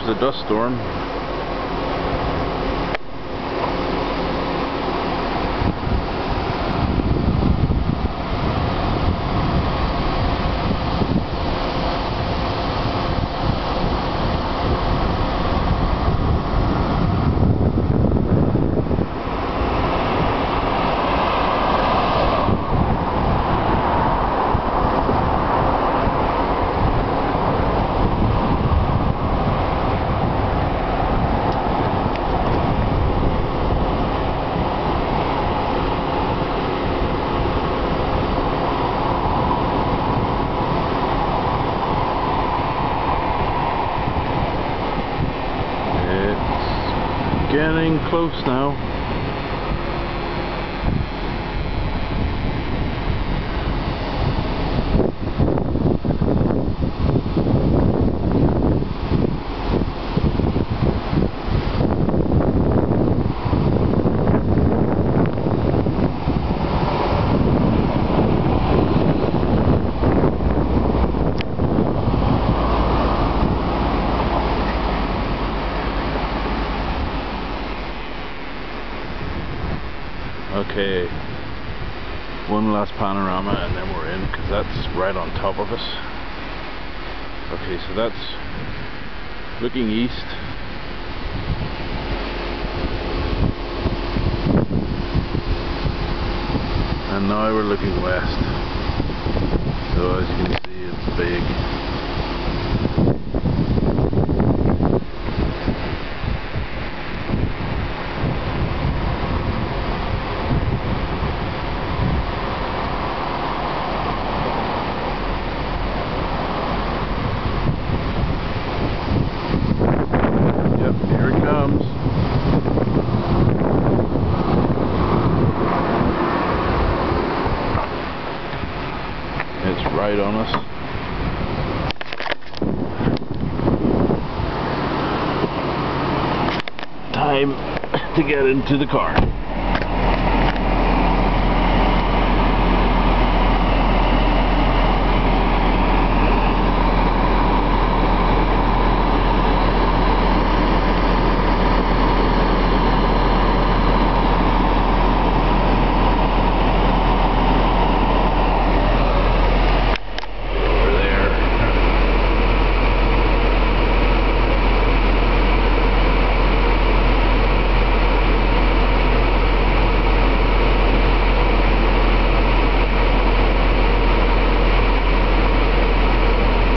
there's the dust storm. Getting close now. Okay, one last panorama and then we're in, because that's right on top of us. Okay, so that's looking east. And now we're looking west. So as you can see, it's big. Here it comes. It's right on us. Time to get into the car.